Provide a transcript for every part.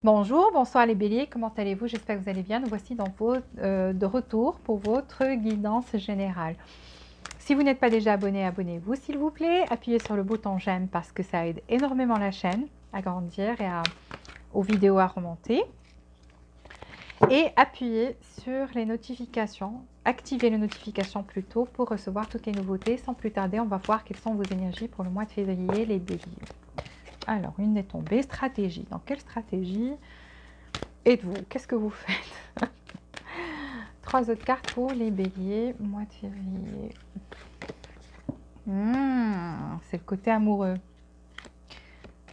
Bonjour, bonsoir les béliers, comment allez-vous? J'espère que vous allez bien. Nous voici de retour pour votre guidance générale. Si vous n'êtes pas déjà abonné, abonnez-vous s'il vous plaît. Appuyez sur le bouton j'aime parce que ça aide énormément la chaîne à grandir et aux vidéos à remonter. Et appuyez sur les notifications, activez les notifications plutôt pour recevoir toutes les nouveautés. Sans plus tarder, on va voir quelles sont vos énergies pour le mois de février, les béliers. Alors, une est tombée, stratégie. Dans quelle stratégie êtes-vous? Qu'est-ce que vous faites? Trois autres cartes pour les béliers, mois de février. C'est le côté amoureux.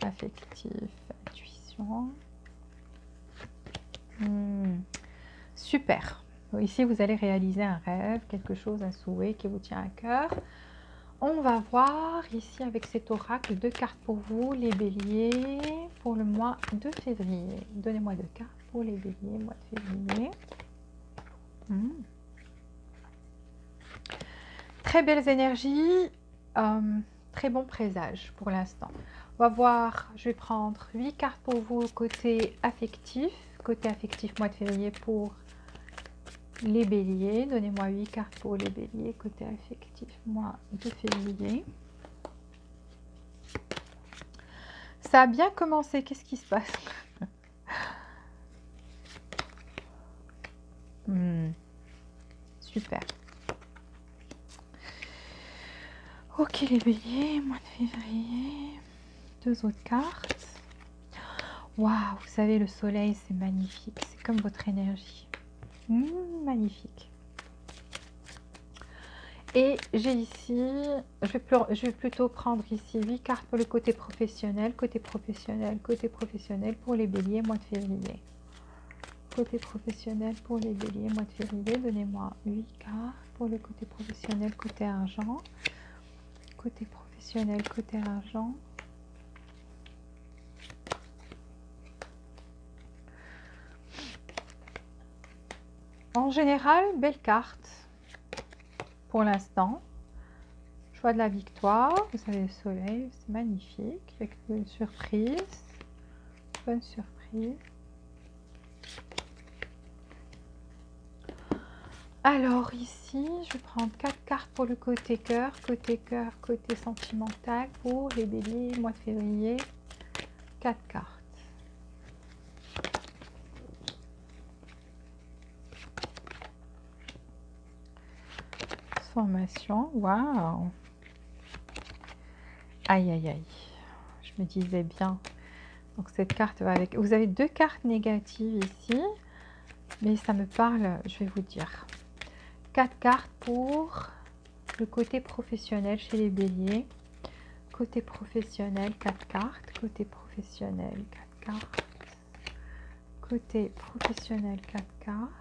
Affectif, intuition. Super. Ici, vous allez réaliser un rêve, quelque chose, un souhait qui vous tient à cœur. On va voir ici avec cet oracle deux cartes pour vous, les béliers, pour le mois de février. Donnez-moi deux cartes pour les béliers, mois de février. Très belles énergies, très bon présage pour l'instant. On va voir, je vais prendre 8 cartes pour vous côté affectif. Côté affectif, mois de février pour les béliers. Donnez-moi 8 cartes pour les béliers. Côté affectif, mois de février. Ça a bien commencé, qu'est-ce qui se passe? Super. Ok les béliers, mois de février. Deux autres cartes. Waouh, vous savez, le soleil, c'est magnifique. C'est comme votre énergie. Magnifique. Et j'ai ici, je vais plutôt prendre ici 8 cartes pour le côté professionnel, pour les béliers, mois de février. Côté professionnel pour les béliers, mois de février. Donnez-moi 8 cartes pour le côté professionnel, côté argent. Côté professionnel, côté argent. En général, belle carte pour l'instant. Choix de la victoire, vous avez le soleil, c'est magnifique, avec une surprise, bonne surprise. Alors ici, je vais prendre 4 cartes pour le côté cœur, côté sentimental pour les béliers, mois de février, 4 cartes. Transformation, waouh! Aïe, aïe, aïe. Je me disais bien. Donc cette carte va avec... Vous avez 2 cartes négatives ici. Mais ça me parle, je vais vous dire. 4 cartes pour le côté professionnel chez les béliers. Côté professionnel, 4 cartes. Côté professionnel, 4 cartes. Côté professionnel, 4 cartes.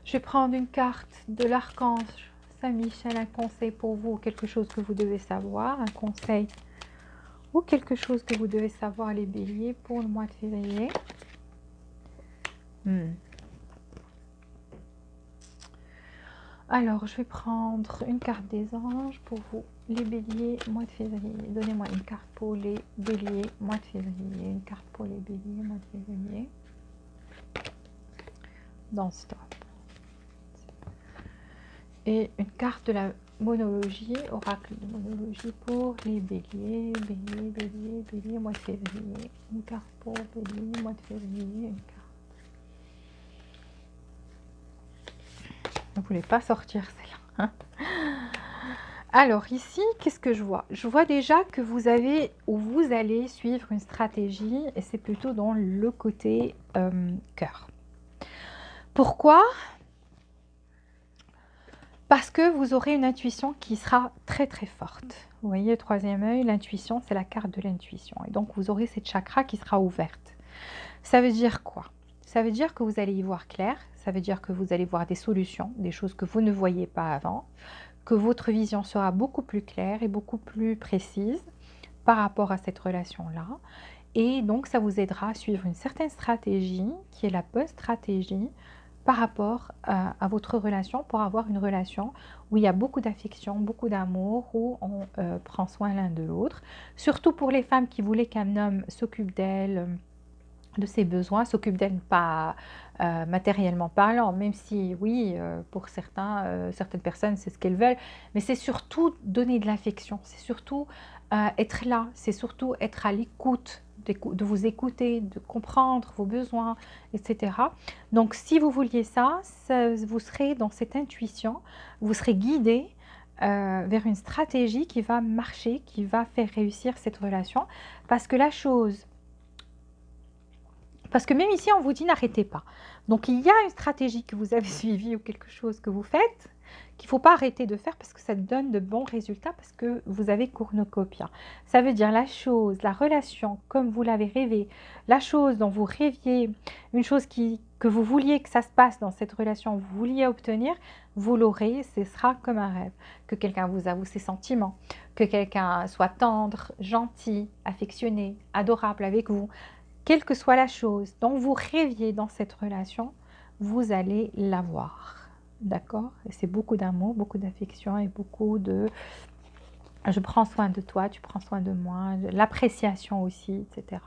Je vais prendre une carte de l'archange Saint-Michel, un conseil pour vous, quelque chose que vous devez savoir, un conseil ou quelque chose que vous devez savoir les béliers pour le mois de février. Alors, je vais prendre une carte des anges pour vous, les béliers, mois de février. Donnez-moi une carte pour les béliers, mois de février. Une carte pour les béliers, mois de février. Dans ce temps. Et une carte de la monologie, oracle de monologie pour les béliers, béliers, mois de février. Une carte pour béliers, mois de février, une carte. Vous ne voulez pas sortir celle-là, hein? Alors ici, qu'est-ce que je vois? Je vois déjà que vous avez ou vous allez suivre une stratégie et c'est plutôt dans le côté cœur. Pourquoi? Parce que vous aurez une intuition qui sera très très forte. Vous voyez, le troisième œil, l'intuition, c'est la carte de l'intuition. Et donc, vous aurez cette chakra qui sera ouverte. Ça veut dire quoi? Ça veut dire que vous allez y voir clair. Ça veut dire que vous allez voir des solutions, des choses que vous ne voyiez pas avant. Que votre vision sera beaucoup plus claire et beaucoup plus précise par rapport à cette relation-là. Et donc, ça vous aidera à suivre une certaine stratégie qui est la bonne stratégie par rapport à votre relation, pour avoir une relation où il y a beaucoup d'affection, beaucoup d'amour, où on prend soin l'un de l'autre. Surtout pour les femmes qui voulaient qu'un homme s'occupe d'elles, de ses besoins, s'occupe d'elles pas matériellement parlant, même si oui, pour certaines personnes, c'est ce qu'elles veulent, mais c'est surtout donner de l'affection, c'est surtout être là, c'est surtout être à l'écoute, de vous écouter, de comprendre vos besoins, etc. Donc si vous vouliez ça, vous serez dans cette intuition, vous serez guidé vers une stratégie qui va marcher, qui va faire réussir cette relation, parce que même ici, on vous dit n'arrêtez pas. Donc, il y a une stratégie que vous avez suivie ou quelque chose que vous faites qu'il ne faut pas arrêter de faire parce que ça donne de bons résultats, parce que vous avez cornucopia. Ça veut dire la chose, la relation comme vous l'avez rêvé, la chose dont vous rêviez, une chose que vous vouliez que ça se passe dans cette relation, vous vouliez obtenir, vous l'aurez, ce sera comme un rêve. Que quelqu'un vous avoue ses sentiments, que quelqu'un soit tendre, gentil, affectionné, adorable avec vous. Quelle que soit la chose dont vous rêviez dans cette relation, vous allez l'avoir. D'accord? Et c'est beaucoup d'amour, beaucoup d'affection et beaucoup de je prends soin de toi, tu prends soin de moi, l'appréciation aussi, etc.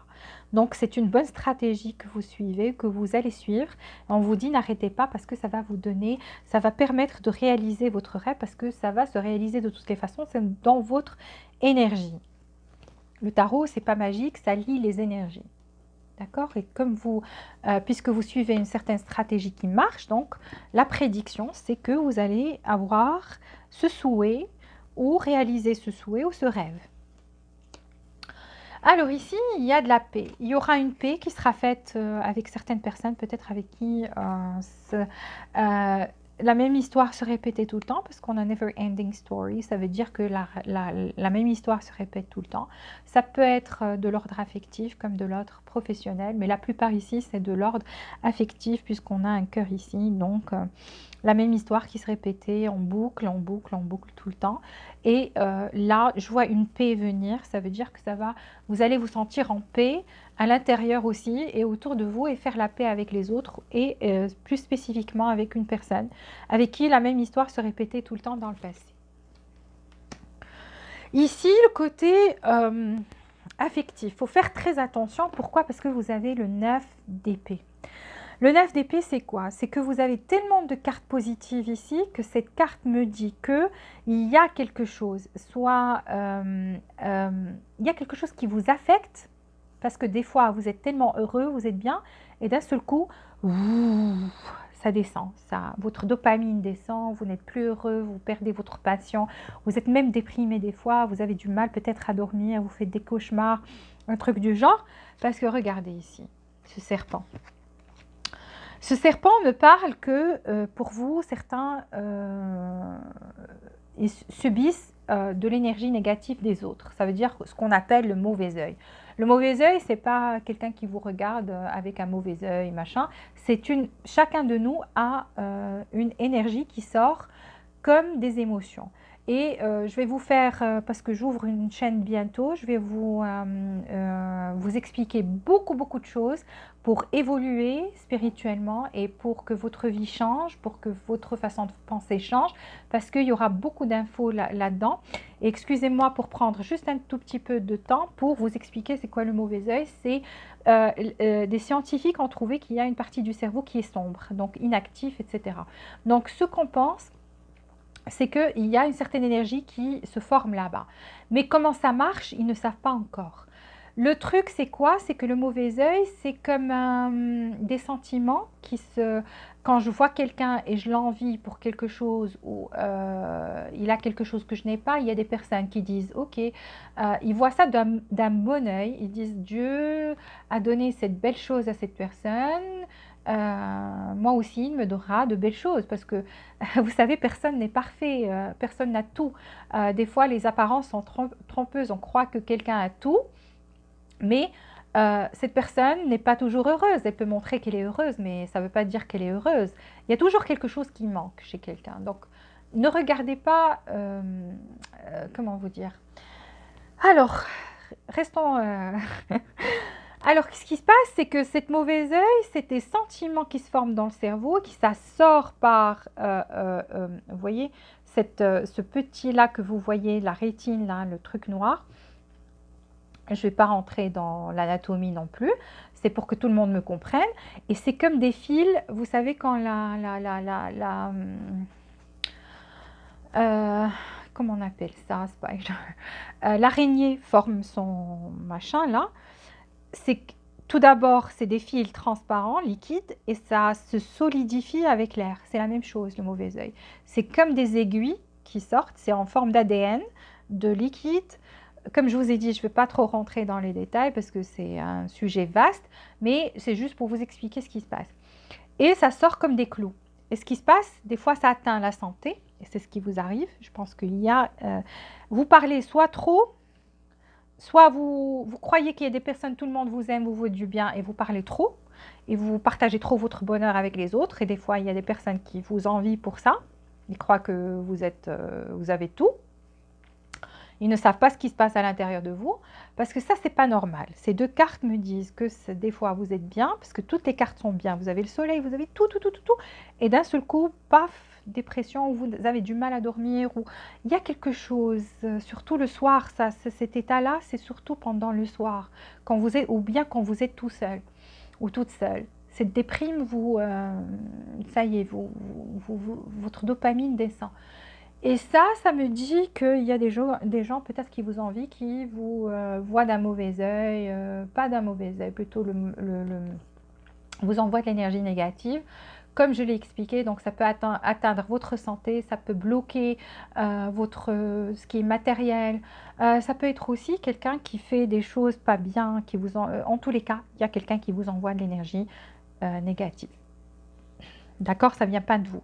Donc c'est une bonne stratégie que vous suivez, que vous allez suivre. On vous dit n'arrêtez pas parce que ça va vous donner, ça va permettre de réaliser votre rêve parce que ça va se réaliser de toutes les façons, c'est dans votre énergie. Le tarot, c'est pas magique, ça lie les énergies. D'accord? Et comme puisque vous suivez une certaine stratégie qui marche, donc la prédiction, c'est que vous allez avoir ce souhait ou réaliser ce souhait ou ce rêve. Alors ici, il y a de la paix. Il y aura une paix qui sera faite avec certaines personnes, peut-être avec qui la même histoire se répétait tout le temps, parce qu'on a never ending story, ça veut dire que la même histoire se répète tout le temps. Ça peut être de l'ordre affectif comme de l'ordre professionnel, mais la plupart ici c'est de l'ordre affectif puisqu'on a un cœur ici, donc la même histoire qui se répétait en boucle, en boucle, en boucle tout le temps. Et là, je vois une paix venir, ça veut dire que vous allez vous sentir en paix à l'intérieur aussi et autour de vous et faire la paix avec les autres et plus spécifiquement avec une personne avec qui la même histoire se répétait tout le temps dans le passé. Ici, le côté affectif, il faut faire très attention. Pourquoi? Parce que vous avez le 9 d'épée. Le 9 d'épée, c'est quoi? C'est que vous avez tellement de cartes positives ici que cette carte me dit qu'il y a quelque chose, soit il y a quelque chose qui vous affecte, parce que des fois, vous êtes tellement heureux, vous êtes bien, et d'un seul coup, ça descend, votre dopamine descend, vous n'êtes plus heureux, vous perdez votre passion, vous êtes même déprimé des fois, vous avez du mal peut-être à dormir, vous faites des cauchemars, un truc du genre, parce que regardez ici, ce serpent. Ce serpent me parle que pour vous, certains subissent de l'énergie négative des autres. Ça veut dire ce qu'on appelle le mauvais œil. Le mauvais œil, ce n'est pas quelqu'un qui vous regarde avec un mauvais œil, machin. Chacun de nous a une énergie qui sort comme des émotions. Et je vais vous faire, parce que j'ouvre une chaîne bientôt, je vais vous expliquer beaucoup de choses pour évoluer spirituellement et pour que votre vie change, pour que votre façon de penser change, parce qu'il y aura beaucoup d'infos là-dedans. Et excusez-moi pour prendre juste un tout petit peu de temps pour vous expliquer c'est quoi le mauvais œil. C'est des scientifiques ont trouvé qu'il y a une partie du cerveau qui est sombre, donc inactif, etc. Donc ce qu'on pense, c'est qu'il y a une certaine énergie qui se forme là-bas. Mais comment ça marche, ils ne savent pas encore. Le truc, c'est quoi? C'est que le mauvais œil, c'est comme des sentiments quand je vois quelqu'un et je l'envie pour quelque chose ou il a quelque chose que je n'ai pas, il y a des personnes qui disent « Ok, ils voient ça d'un bon œil, ils disent « Dieu a donné cette belle chose à cette personne, moi aussi, il me donnera de belles choses. » Parce que, vous savez, personne n'est parfait, personne n'a tout. Des fois, les apparences sont trompeuses, on croit que quelqu'un a tout. Mais cette personne n'est pas toujours heureuse. Elle peut montrer qu'elle est heureuse, mais ça ne veut pas dire qu'elle est heureuse. Il y a toujours quelque chose qui manque chez quelqu'un. Donc, ne regardez pas, comment vous dire. Alors, restons Alors, ce qui se passe, c'est que cette mauvaise œil, c'est des sentiments qui se forment dans le cerveau, qui ça sort par, vous voyez, ce petit là que vous voyez, la rétine là, le truc noir. Je ne vais pas rentrer dans l'anatomie non plus, c'est pour que tout le monde me comprenne. Et c'est comme des fils, vous savez quand euh, comment on appelle ça, c'est pas l'araignée forme son machin là, c'est tout d'abord c'est des fils transparents, liquides, et ça se solidifie avec l'air. C'est la même chose, le mauvais œil. C'est comme des aiguilles qui sortent, c'est en forme d'ADN, de liquide. Comme je vous ai dit, je ne vais pas trop rentrer dans les détails parce que c'est un sujet vaste, mais c'est juste pour vous expliquer ce qui se passe. Et ça sort comme des clous. Et ce qui se passe, des fois, ça atteint la santé, et c'est ce qui vous arrive. Je pense qu'il y a... vous parlez soit trop, soit vous croyez qu'il y a des personnes, tout le monde vous aime, vous veut du bien, et vous parlez trop, et vous partagez trop votre bonheur avec les autres, et des fois, il y a des personnes qui vous envient pour ça. Ils croient que vous avez tout. Ils ne savent pas ce qui se passe à l'intérieur de vous, parce que ça, c'est pas normal. Ces deux cartes me disent que des fois, vous êtes bien, parce que toutes les cartes sont bien. Vous avez le soleil, vous avez tout, tout, tout, tout, tout. Et d'un seul coup, paf, dépression, ou vous avez du mal à dormir, ou il y a quelque chose, surtout le soir, ça, cet état-là, c'est surtout pendant le soir, quand vous êtes, ou bien quand vous êtes tout seul, ou toute seule. Cette déprime, ça y est, votre dopamine descend. Et ça me dit qu'il y a des gens peut-être qui vous envient, qui vous voient d'un mauvais œil, pas d'un mauvais œil, plutôt vous envoie de l'énergie négative. Comme je l'ai expliqué, donc ça peut atteindre votre santé, ça peut bloquer ce qui est matériel. Ça peut être aussi quelqu'un qui fait des choses pas bien, en tous les cas, il y a quelqu'un qui vous envoie de l'énergie négative. D'accord, ça ne vient pas de vous.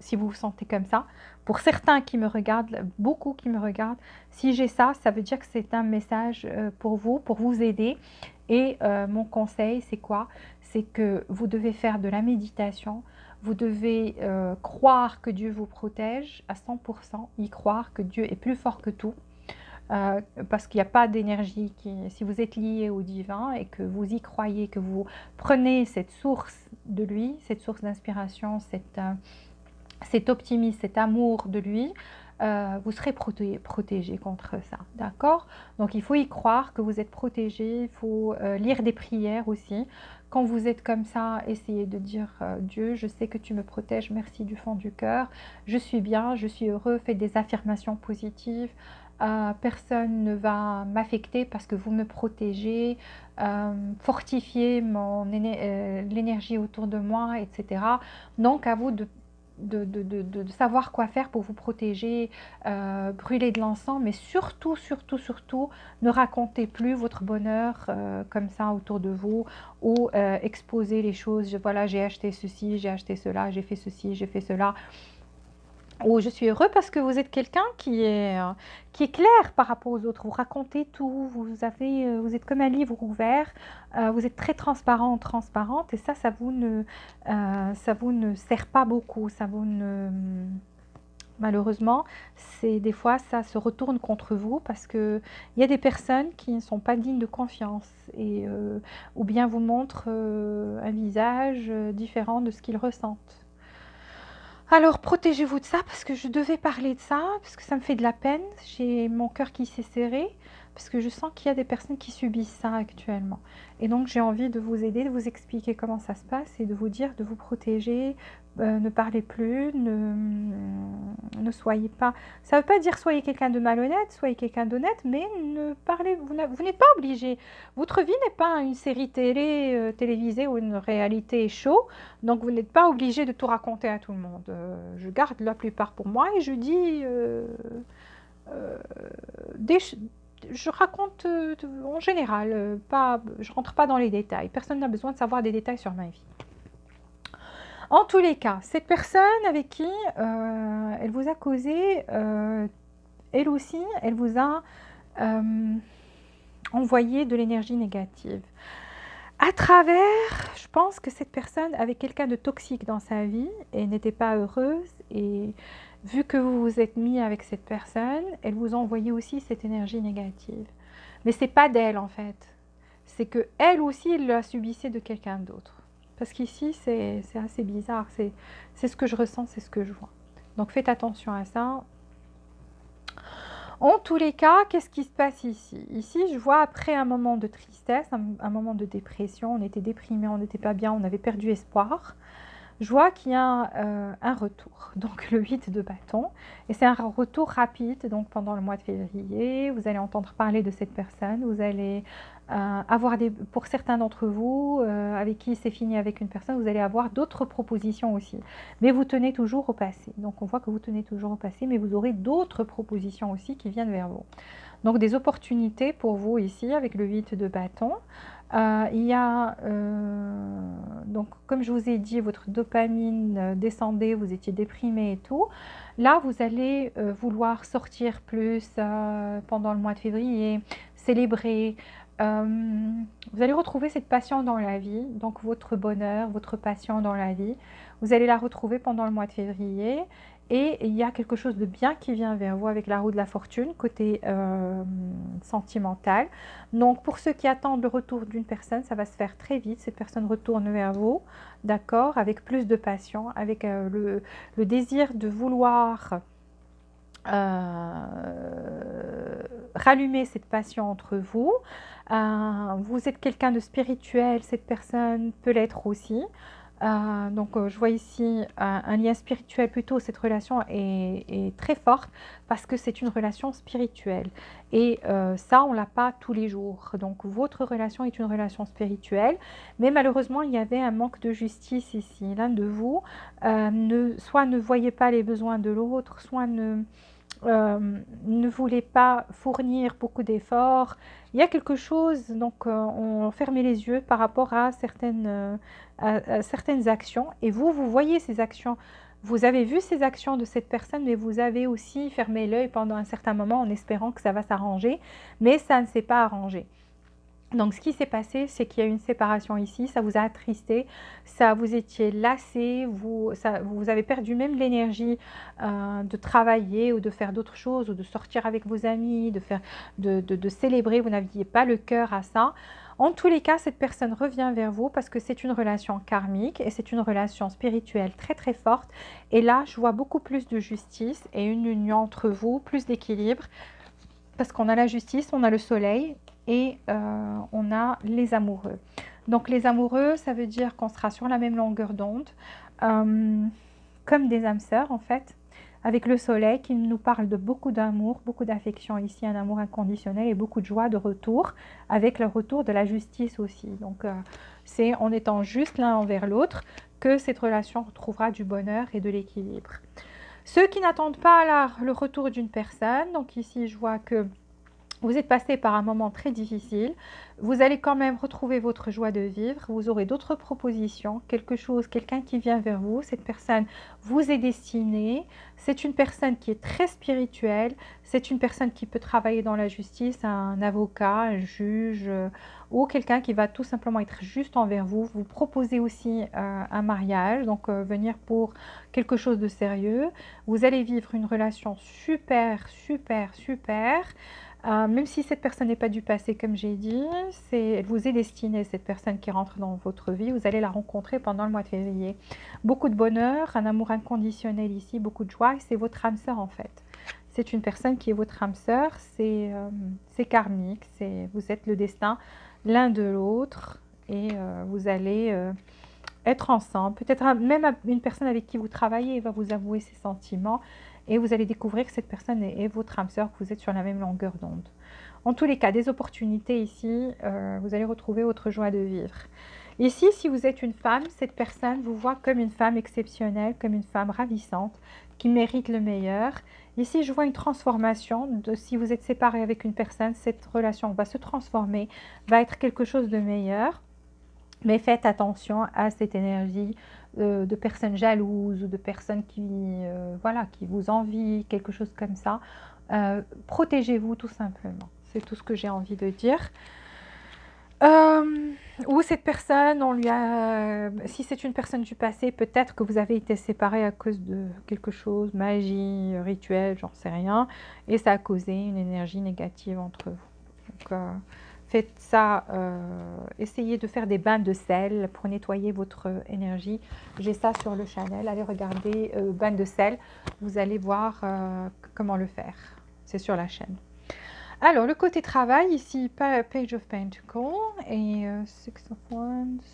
Si vous vous sentez comme ça, pour certains qui me regardent, beaucoup qui me regardent, si j'ai ça, ça veut dire que c'est un message pour vous aider. Et mon conseil, c'est quoi? C'est que vous devez faire de la méditation, vous devez croire que Dieu vous protège à 100%, y croire que Dieu est plus fort que tout. Parce qu'il n'y a pas d'énergie si vous êtes lié au divin et que vous y croyez, que vous prenez cette source de lui, cette source d'inspiration, cet optimisme, cet amour de lui, vous serez protégé contre ça, d'accord? Donc il faut y croire que vous êtes protégé, il faut lire des prières aussi. Quand vous êtes comme ça, essayez de dire Dieu, je sais que tu me protèges, merci du fond du cœur, je suis bien, je suis heureux, faites des affirmations positives. Personne ne va m'affecter parce que vous me protégez, fortifiez l'énergie autour de moi, etc. Donc à vous de savoir quoi faire pour vous protéger, brûler de l'encens, mais surtout, surtout, surtout, ne racontez plus votre bonheur comme ça autour de vous ou exposer les choses. Voilà, j'ai acheté ceci, j'ai acheté cela, j'ai fait ceci, j'ai fait cela. Ou je suis heureux parce que vous êtes quelqu'un qui est clair par rapport aux autres. Vous racontez tout, vous êtes comme un livre ouvert, vous êtes très transparent, transparente, et ça vous ne sert pas beaucoup. Malheureusement, des fois, ça se retourne contre vous parce qu'il y a des personnes qui ne sont pas dignes de confiance ou bien vous montrent un visage différent de ce qu'ils ressentent. Alors, protégez-vous de ça parce que je devais parler de ça, parce que ça me fait de la peine. J'ai mon cœur qui s'est serré, parce que je sens qu'il y a des personnes qui subissent ça actuellement. Et donc, j'ai envie de vous aider, de vous expliquer comment ça se passe et de vous dire de vous protéger. Ne parlez plus, ne soyez pas... Ça ne veut pas dire soyez quelqu'un de malhonnête, soyez quelqu'un d'honnête, mais vous n'êtes pas obligé. Votre vie n'est pas une série télévisée ou une réalité show. Donc, vous n'êtes pas obligé de tout raconter à tout le monde. Je garde la plupart pour moi et je dis je raconte en général, je ne rentre pas dans les détails. Personne n'a besoin de savoir des détails sur ma vie. En tous les cas, cette personne avec qui elle vous a causé, elle aussi, elle vous a envoyé de l'énergie négative. À travers, je pense que cette personne avait quelqu'un de toxique dans sa vie et n'était pas heureuse. Et vu que vous vous êtes mis avec cette personne, elle vous a envoyé aussi cette énergie négative. Mais ce n'est pas d'elle en fait. c'est que elle aussi, elle la subissait de quelqu'un d'autre. Parce qu'ici, c'est assez bizarre. C'est ce que je ressens, c'est ce que je vois. Donc faites attention à ça. En tous les cas, qu'est-ce qui se passe ici? Ici, je vois après un moment de tristesse, un moment de dépression, on était déprimé, on n'était pas bien, on avait perdu espoir. Je vois qu'il y a un retour, donc le 8 de bâton, et c'est un retour rapide, donc pendant le mois de février, vous allez entendre parler de cette personne, vous allez avoir pour certains d'entre vous, avec qui c'est fini avec une personne, vous allez avoir d'autres propositions aussi, mais vous tenez toujours au passé, donc on voit que vous tenez toujours au passé, mais vous aurez d'autres propositions aussi qui viennent vers vous. Donc des opportunités pour vous ici avec le 8 de bâton. Il y a, donc comme je vous ai dit, votre dopamine descendait, vous étiez déprimé et tout. Là, vous allez vouloir sortir plus pendant le mois de février, célébrer. Vous allez retrouver cette passion dans la vie, donc votre bonheur, votre passion dans la vie. Vous allez la retrouver pendant le mois de février. Et il y a quelque chose de bien qui vient vers vous avec la roue de la fortune, côté sentimental. Donc, pour ceux qui attendent le retour d'une personne, ça va se faire très vite. Cette personne retourne vers vous, d'accord, avec plus de passion, avec le désir de vouloir rallumer cette passion entre vous. Vous êtes quelqu'un de spirituel, cette personne peut l'être aussi. Donc je vois ici un lien spirituel plutôt, cette relation est très forte parce que c'est une relation spirituelle et ça on ne l'a pas tous les jours, donc votre relation est une relation spirituelle, mais malheureusement il y avait un manque de justice ici. L'un de vous soit ne voyait pas les besoins de l'autre, soit ne voulait pas fournir beaucoup d'efforts. Il y a quelque chose, donc on fermait les yeux par rapport à certaines actions. Et vous voyez ces actions. Vous avez vu ces actions de cette personne, mais vous avez aussi fermé l'œil pendant un certain moment en espérant que ça va s'arranger. Mais ça ne s'est pas arrangé. Donc, ce qui s'est passé, c'est qu'il y a eu une séparation ici, ça vous a attristé, ça vous étiez lassé, vous avez perdu même l'énergie de travailler ou de faire d'autres choses, ou de sortir avec vos amis, de célébrer, vous n'aviez pas le cœur à ça. En tous les cas, cette personne revient vers vous parce que c'est une relation karmique et c'est une relation spirituelle très très forte. Et là, je vois beaucoup plus de justice et une union entre vous, plus d'équilibre. Parce qu'on a la justice, on a le soleil et on a les amoureux. Donc les amoureux, ça veut dire qu'on sera sur la même longueur d'onde, comme des âmes sœurs en fait, avec le soleil qui nous parle de beaucoup d'amour, beaucoup d'affection ici, un amour inconditionnel et beaucoup de joie de retour, avec le retour de la justice aussi. Donc c'est en étant juste l'un envers l'autre que cette relation retrouvera du bonheur et de l'équilibre. Ceux qui n'attendent pas le retour d'une personne, donc ici je vois que vous êtes passé par un moment très difficile, vous allez quand même retrouver votre joie de vivre, vous aurez d'autres propositions, quelque chose, quelqu'un qui vient vers vous, cette personne vous est destinée, c'est une personne qui est très spirituelle, c'est une personne qui peut travailler dans la justice, un avocat, un juge ou quelqu'un qui va tout simplement être juste envers vous, vous proposez aussi un mariage, donc venir pour quelque chose de sérieux, vous allez vivre une relation super, super, super. Même si cette personne n'est pas du passé, comme j'ai dit, elle vous est destinée, cette personne qui rentre dans votre vie, vous allez la rencontrer pendant le mois de février. Beaucoup de bonheur, un amour inconditionnel ici, beaucoup de joie, et c'est votre âme sœur en fait. C'est une personne qui est votre âme sœur, c'est karmique, vous êtes le destin l'un de l'autre, et vous allez être ensemble. Peut-être même une personne avec qui vous travaillez va vous avouer ses sentiments, et vous allez découvrir que cette personne est votre âme sœur, que vous êtes sur la même longueur d'onde. En tous les cas, des opportunités ici, vous allez retrouver votre joie de vivre. Ici, si vous êtes une femme, cette personne vous voit comme une femme exceptionnelle, comme une femme ravissante, qui mérite le meilleur. Ici, je vois une transformation. Si vous êtes séparé avec une personne, cette relation va se transformer, va être quelque chose de meilleur. Mais faites attention à cette énergie de personnes jalouses ou de personnes voilà, qui vous envient, quelque chose comme ça. Protégez-vous tout simplement. C'est tout ce que j'ai envie de dire. Ou cette personne, si c'est une personne du passé, peut-être que vous avez été séparés à cause de quelque chose, magie, rituel, j'en sais rien, et ça a causé une énergie négative entre vous. Donc, faites ça, essayez de faire des bains de sel pour nettoyer votre énergie. J'ai ça sur le channel, allez regarder bain de sel, vous allez voir comment le faire, c'est sur la chaîne. Alors, le côté travail, ici, Page of Pentacles et Six of Wands,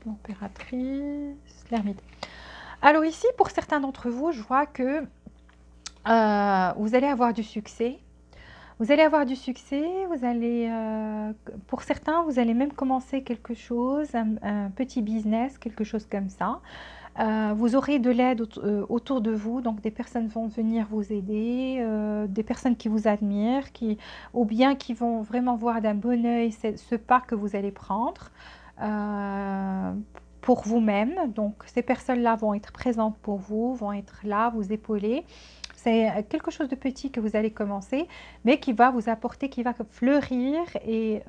l'Empératrice, l'Ermite. Alors ici, pour certains d'entre vous, je vois que vous allez avoir du succès. Vous allez avoir du succès, vous allez, pour certains, vous allez même commencer quelque chose, un petit business, quelque chose comme ça. Vous aurez de l'aide autour de vous, donc des personnes vont venir vous aider, des personnes qui vous admirent, ou bien qui vont vraiment voir d'un bon œil ce pas que vous allez prendre pour vous-même. Donc ces personnes-là vont être présentes pour vous, vont être là, vous épauler. C'est quelque chose de petit que vous allez commencer, mais qui va vous apporter, qui va fleurir et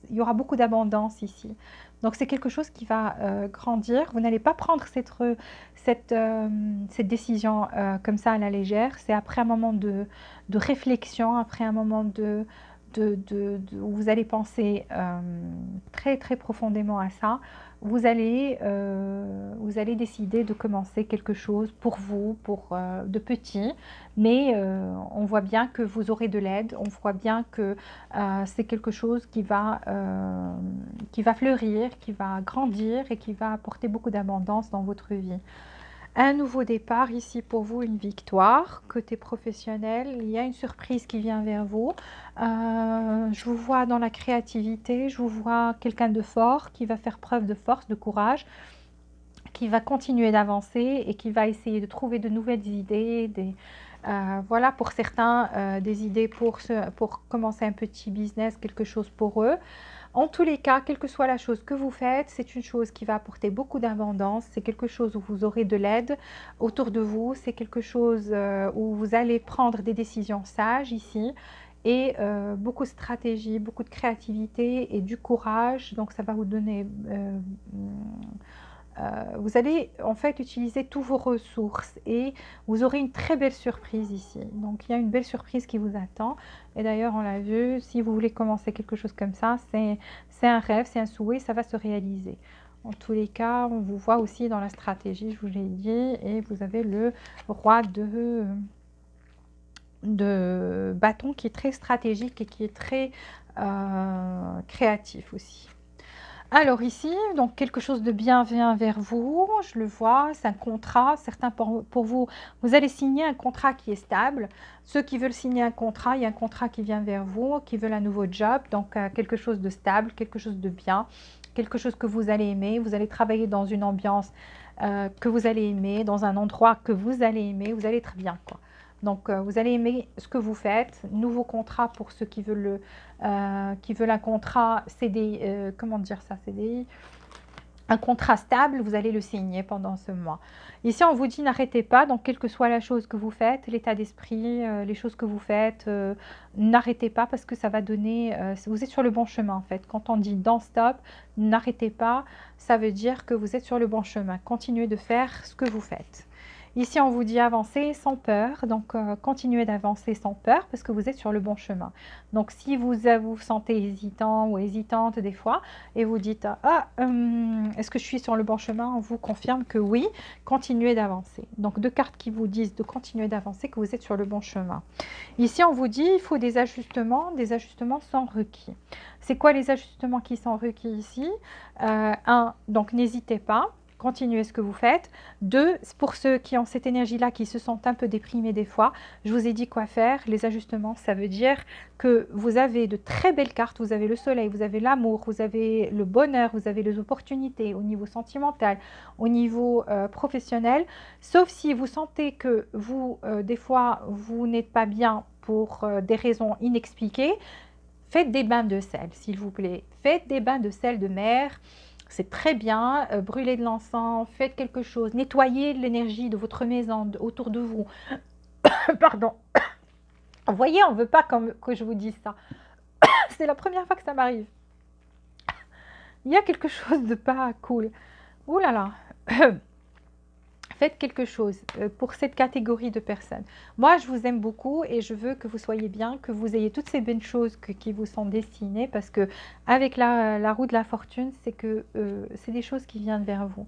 il y aura beaucoup d'abondance ici. Donc c'est quelque chose qui va grandir. Vous n'allez pas prendre cette décision comme ça à la légère. C'est après un moment de réflexion, après un moment où vous allez penser très très profondément à ça. Vous allez décider de commencer quelque chose pour vous, de petit, mais on voit bien que vous aurez de l'aide, on voit bien que c'est quelque chose qui va fleurir, qui va grandir et qui va apporter beaucoup d'abondance dans votre vie. Un nouveau départ ici pour vous, une victoire. Côté professionnel, il y a une surprise qui vient vers vous. Je vous vois dans la créativité, je vous vois quelqu'un de fort qui va faire preuve de force, de courage, qui va continuer d'avancer et qui va essayer de trouver de nouvelles idées. Voilà, pour certains, des idées pour commencer un petit business, quelque chose pour eux. En tous les cas, quelle que soit la chose que vous faites, c'est une chose qui va apporter beaucoup d'abondance, c'est quelque chose où vous aurez de l'aide autour de vous, c'est quelque chose où vous allez prendre des décisions sages ici et beaucoup de stratégie, beaucoup de créativité et du courage, donc ça va vous donner... vous allez en fait utiliser tous vos ressources et vous aurez une très belle surprise ici. Donc il y a une belle surprise qui vous attend. Et d'ailleurs on l'a vu, si vous voulez commencer quelque chose comme ça, c'est un rêve, c'est un souhait, ça va se réaliser. En tous les cas, on vous voit aussi dans la stratégie, je vous l'ai dit, et vous avez le roi de bâton qui est très stratégique et qui est très créatif aussi. Alors ici, donc quelque chose de bien vient vers vous, je le vois, c'est un contrat. Certains pour vous, vous allez signer un contrat qui est stable. Ceux qui veulent signer un contrat, il y a un contrat qui vient vers vous, qui veulent un nouveau job, donc quelque chose de stable, quelque chose de bien, quelque chose que vous allez aimer. Vous allez travailler dans une ambiance que vous allez aimer, dans un endroit que vous allez aimer, vous allez être bien, quoi. Donc, vous allez aimer ce que vous faites. Nouveau contrat pour ceux qui veulent, un contrat CDI, comment dire ça, CDI, un contrat stable, vous allez le signer pendant ce mois. Ici, on vous dit n'arrêtez pas, donc quelle que soit la chose que vous faites, l'état d'esprit, les choses que vous faites, n'arrêtez pas parce que ça va donner, vous êtes sur le bon chemin en fait. Quand on dit don't stop, n'arrêtez pas, ça veut dire que vous êtes sur le bon chemin. Continuez de faire ce que vous faites. Ici, on vous dit avancer sans peur, donc continuez d'avancer sans peur parce que vous êtes sur le bon chemin. Donc, si vous vous sentez hésitant ou hésitante des fois et vous dites « Ah, est-ce que je suis sur le bon chemin ?» On vous confirme que oui, continuez d'avancer. Donc, deux cartes qui vous disent de continuer d'avancer, que vous êtes sur le bon chemin. Ici, on vous dit il faut des ajustements sans requis. C'est quoi les ajustements qui sont requis ici? Donc n'hésitez pas. Continuez ce que vous faites. 2, pour ceux qui ont cette énergie-là, qui se sentent un peu déprimés des fois, je vous ai dit quoi faire. Les ajustements, ça veut dire que vous avez de très belles cartes. Vous avez le soleil, vous avez l'amour, vous avez le bonheur, vous avez les opportunités au niveau sentimental, au niveau professionnel. Sauf si vous sentez que vous, des fois, vous n'êtes pas bien pour des raisons inexpliquées, faites des bains de sel, s'il vous plaît. Faites des bains de sel de mer. C'est très bien, brûlez de l'encens, faites quelque chose, nettoyez l'énergie de votre maison autour de vous. Pardon. Vous voyez, on ne veut pas que je vous dise ça. C'est la première fois que ça m'arrive. Il y a quelque chose de pas cool. Ouh là là. Faites quelque chose pour cette catégorie de personnes. Moi, je vous aime beaucoup et je veux que vous soyez bien, que vous ayez toutes ces bonnes choses qui vous sont destinées, parce que avec la roue de la fortune, c'est que c'est des choses qui viennent vers vous,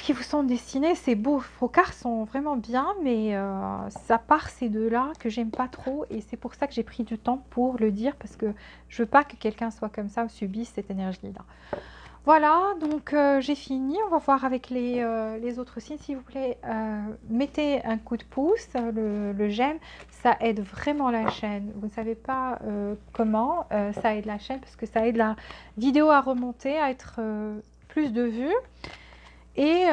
qui vous sont destinées. C'est beau, vos cartes sont vraiment bien, mais ça part ces deux-là que j'aime pas trop, et c'est pour ça que j'ai pris du temps pour le dire, parce que je veux pas que quelqu'un soit comme ça ou subisse cette énergie-là. Voilà, donc j'ai fini. On va voir avec les autres signes. S'il vous plaît, mettez un coup de pouce, le j'aime. Ça aide vraiment la chaîne. Vous ne savez pas comment ça aide la chaîne, parce que ça aide la vidéo à remonter, à être plus de vues. Et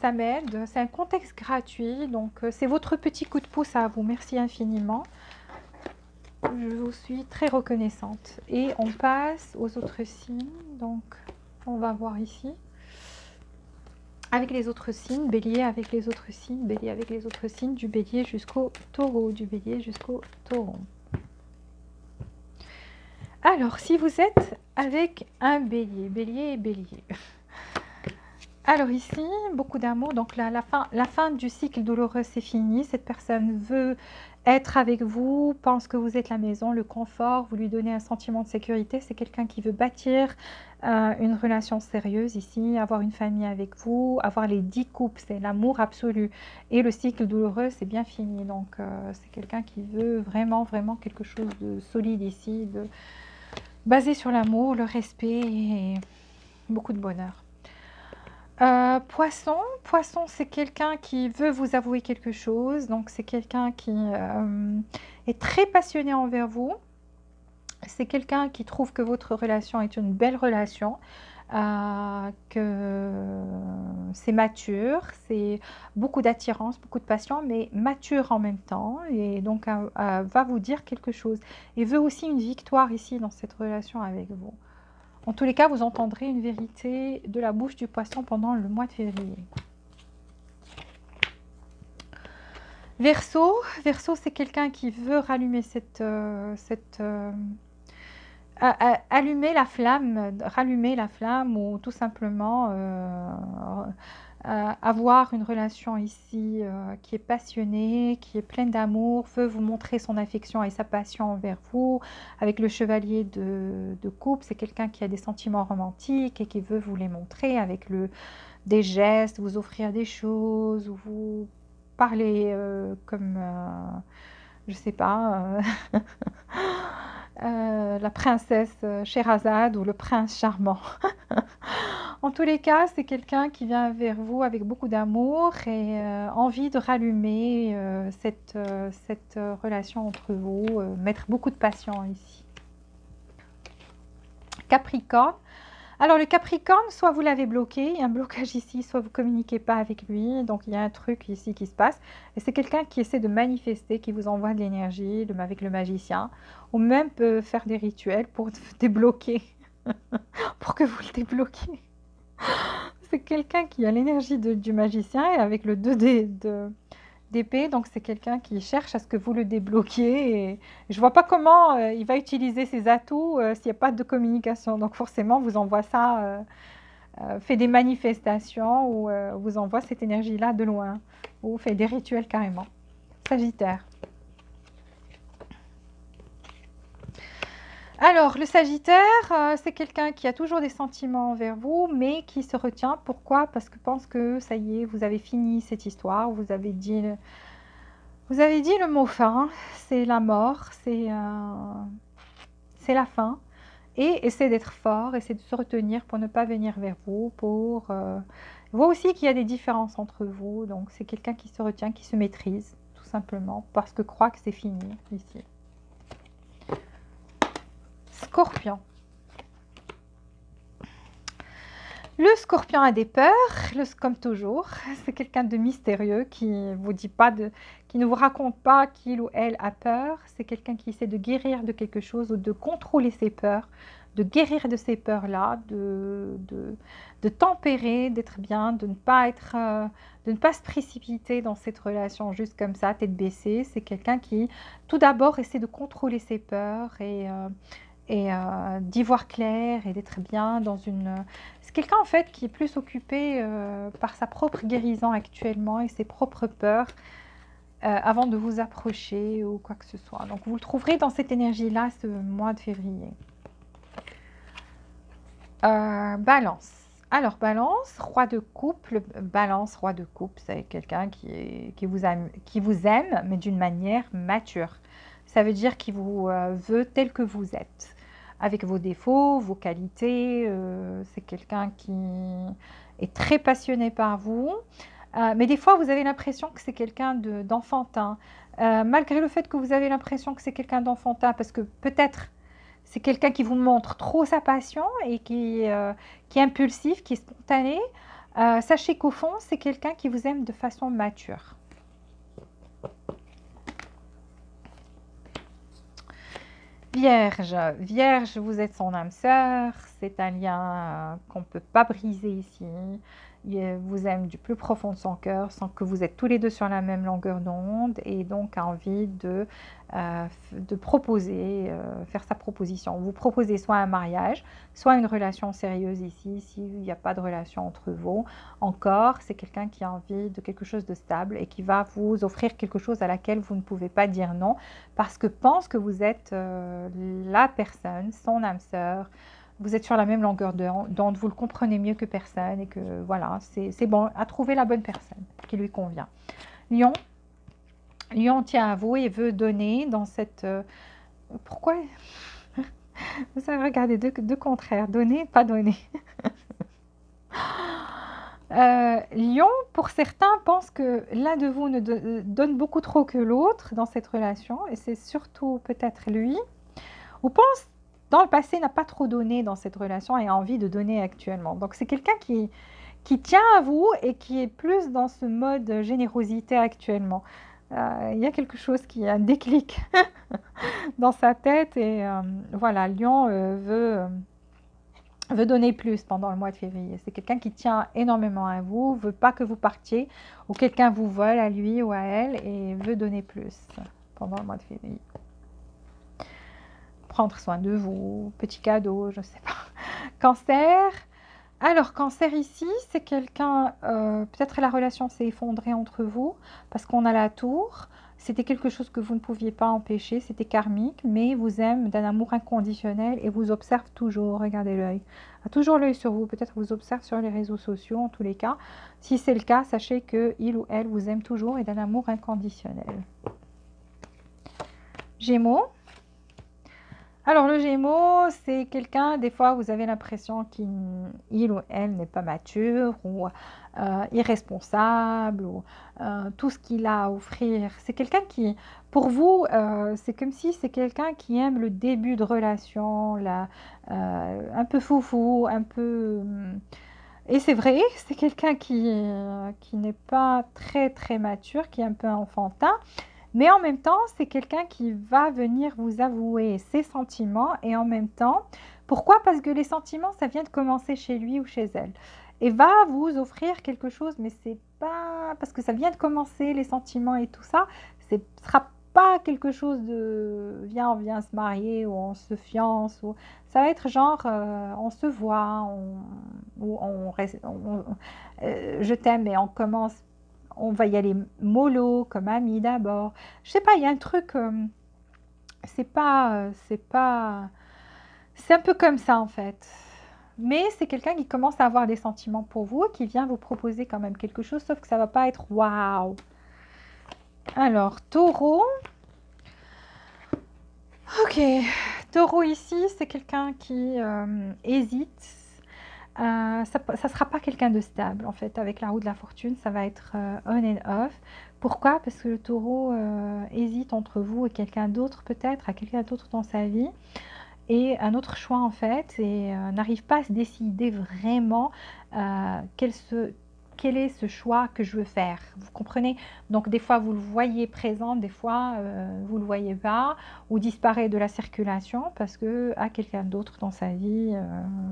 ça m'aide. C'est un contexte gratuit. Donc c'est votre petit coup de pouce à vous. Merci infiniment. Je vous suis très reconnaissante. Et on passe aux autres signes. Donc... on va voir ici. Avec les autres signes, bélier avec les autres signes, bélier avec les autres signes, du bélier jusqu'au taureau, du bélier jusqu'au taureau. Alors, si vous êtes avec un bélier, bélier et bélier. Alors ici, beaucoup d'amour. Donc là, la fin du cycle douloureux, c'est fini. Cette personne veut être avec vous, pense que vous êtes la maison, le confort, vous lui donnez un sentiment de sécurité. C'est quelqu'un qui veut bâtir une relation sérieuse ici, avoir une famille avec vous, avoir les 10 coupes, c'est l'amour absolu. Et le cycle douloureux, c'est bien fini. Donc c'est quelqu'un qui veut vraiment, vraiment quelque chose de solide ici, basé sur l'amour, le respect et beaucoup de bonheur. Poisson, c'est quelqu'un qui veut vous avouer quelque chose, donc c'est quelqu'un qui est très passionné envers vous, c'est quelqu'un qui trouve que votre relation est une belle relation, que c'est mature, c'est beaucoup d'attirance, beaucoup de passion, mais mature en même temps, et donc va vous dire quelque chose, et veut aussi une victoire ici dans cette relation avec vous. En tous les cas, vous entendrez une vérité de la bouche du poisson pendant le mois de février. Verseau, c'est quelqu'un qui veut rallumer allumer la flamme, ou tout simplement avoir une relation ici qui est passionnée, qui est pleine d'amour, veut vous montrer son affection et sa passion envers vous. Avec le chevalier de coupe, c'est quelqu'un qui a des sentiments romantiques et qui veut vous les montrer avec des gestes, vous offrir des choses, ou vous parler comme, je sais pas, la princesse Sherazade ou le prince charmant. En tous les cas, c'est quelqu'un qui vient vers vous avec beaucoup d'amour et envie de rallumer cette relation entre vous, mettre beaucoup de passion ici. Capricorne. Alors le Capricorne, soit vous l'avez bloqué, il y a un blocage ici, soit vous ne communiquez pas avec lui, donc il y a un truc ici qui se passe. Et c'est quelqu'un qui essaie de manifester, qui vous envoie de l'énergie, avec le magicien, ou même peut faire des rituels pour débloquer, pour que vous le débloquiez. C'est quelqu'un qui a l'énergie du magicien et avec le 2D d'épée, donc c'est quelqu'un qui cherche à ce que vous le débloquiez. Et je vois pas comment il va utiliser ses atouts s'il n'y a pas de communication. Donc forcément, vous envoie ça, fait des manifestations ou vous envoie cette énergie-là de loin, ou fait des rituels carrément. Sagittaire. Alors, le Sagittaire, c'est quelqu'un qui a toujours des sentiments envers vous, mais qui se retient. Pourquoi? Parce que pense que ça y est, vous avez fini cette histoire, vous avez dit le mot fin, c'est la mort, c'est la fin. Et essaie d'être fort, essaie de se retenir pour ne pas venir vers vous, voit aussi qu'il y a des différences entre vous, donc c'est quelqu'un qui se retient, qui se maîtrise, tout simplement, parce que croit que c'est fini ici. Scorpion. Le Scorpion a des peurs, comme toujours. C'est quelqu'un de mystérieux qui vous dit pas qui ne vous raconte pas qu'il ou elle a peur. C'est quelqu'un qui essaie de guérir de quelque chose ou de contrôler ses peurs, de guérir de ces peurs-là, de tempérer, d'être bien, de ne pas se précipiter dans cette relation juste comme ça, tête baissée. C'est quelqu'un qui, tout d'abord, essaie de contrôler ses peurs et et d'y voir clair et d'être bien dans une... C'est quelqu'un en fait qui est plus occupé par sa propre guérison actuellement et ses propres peurs avant de vous approcher ou quoi que ce soit. Donc vous le trouverez dans cette énergie-là ce mois de février. Balance. Alors balance, roi de coupe, balance, roi de coupe, c'est quelqu'un qui vous aime, mais d'une manière mature. Ça veut dire qu'il vous veut tel que vous êtes, avec vos défauts, vos qualités. C'est quelqu'un qui est très passionné par vous. Mais des fois, vous avez l'impression que c'est quelqu'un d'enfantin. Malgré le fait que vous avez l'impression que c'est quelqu'un d'enfantin, parce que peut-être c'est quelqu'un qui vous montre trop sa passion et qui est impulsif, qui est spontané. Sachez qu'au fond, c'est quelqu'un qui vous aime de façon mature. Vierge, Vierge, vous êtes son âme sœur, c'est un lien qu'on ne peut pas briser ici. Il vous aime du plus profond de son cœur, sans que vous êtes tous les deux sur la même longueur d'onde et donc a envie de proposer, faire sa proposition. Vous proposez soit un mariage, soit une relation sérieuse ici, s'il n'y a pas de relation entre vous. Encore, c'est quelqu'un qui a envie de quelque chose de stable et qui va vous offrir quelque chose à laquelle vous ne pouvez pas dire non parce que pense que vous êtes la personne, son âme sœur, vous êtes sur la même longueur d'onde, vous le comprenez mieux que personne et que voilà, c'est bon, à trouver la bonne personne qui lui convient. Lion, Lion tient à vous et veut donner dans cette... pourquoi vous avez regardé deux contraires, donner, pas donner. Lion, pour certains, pense que l'un de vous ne donne beaucoup trop que l'autre dans cette relation, et c'est surtout peut-être lui, ou pense dans le passé n'a pas trop donné dans cette relation et a envie de donner actuellement. Donc c'est quelqu'un qui tient à vous et qui est plus dans ce mode générosité actuellement. Il y a quelque chose qui a un déclic dans sa tête et voilà, Lion veut donner plus pendant le mois de février. C'est quelqu'un qui tient énormément à vous, veut pas que vous partiez ou quelqu'un vous vole à lui ou à elle et veut donner plus pendant le mois de février. Prendre soin de vous, petit cadeau, je sais pas. Cancer. Alors, Cancer ici, c'est quelqu'un, peut-être la relation s'est effondrée entre vous parce qu'on a la tour. C'était quelque chose que vous ne pouviez pas empêcher, c'était karmique, mais vous aime d'un amour inconditionnel et vous observe toujours. Regardez l'œil. A toujours l'œil sur vous, peut-être vous observe sur les réseaux sociaux en tous les cas. Si c'est le cas, sachez qu'il ou elle vous aime toujours et d'un amour inconditionnel. Gémeaux. Alors le Gémeaux, c'est quelqu'un, des fois vous avez l'impression qu'il ou elle n'est pas mature ou irresponsable ou tout ce qu'il a à offrir. C'est quelqu'un qui, pour vous, c'est comme si c'est quelqu'un qui aime le début de relation, un peu foufou, un peu... Et c'est vrai, c'est quelqu'un qui n'est pas très très mature, qui est un peu enfantin. Mais en même temps, c'est quelqu'un qui va venir vous avouer ses sentiments et en même temps, pourquoi? Parce que les sentiments, ça vient de commencer chez lui ou chez elle. Et va vous offrir quelque chose, mais c'est pas... Parce que ça vient de commencer, les sentiments et tout ça, ce sera pas quelque chose de viens, on vient se marier ou on se fiance. Ou... Ça va être genre, on se voit, je t'aime et on commence on va y aller mollo, comme amis d'abord. Je sais pas, il y a un truc, c'est un peu comme ça en fait. Mais c'est quelqu'un qui commence à avoir des sentiments pour vous, qui vient vous proposer quand même quelque chose, sauf que ça va pas être waouh. Alors, Taureau. Ok, Taureau ici, c'est quelqu'un qui hésite. Ça ne sera pas quelqu'un de stable en fait avec la roue de la fortune, ça va être on and off. Pourquoi? Parce que le taureau hésite entre vous et quelqu'un d'autre peut-être, à quelqu'un d'autre dans sa vie et un autre choix en fait et n'arrive pas à se décider vraiment quel est ce choix que je veux faire. Vous comprenez? Donc des fois vous le voyez présent, des fois vous ne le voyez pas ou disparaît de la circulation parce que à quelqu'un d'autre dans sa vie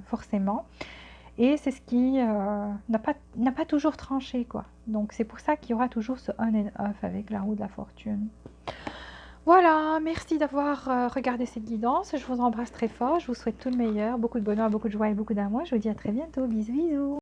forcément. Et c'est ce qui n'a pas toujours tranché, quoi. Donc c'est pour ça qu'il y aura toujours ce on and off avec la roue de la fortune. Voilà, merci d'avoir regardé cette guidance. Je vous embrasse très fort. Je vous souhaite tout le meilleur, beaucoup de bonheur, beaucoup de joie et beaucoup d'amour. Je vous dis à très bientôt. Bisous, bisous.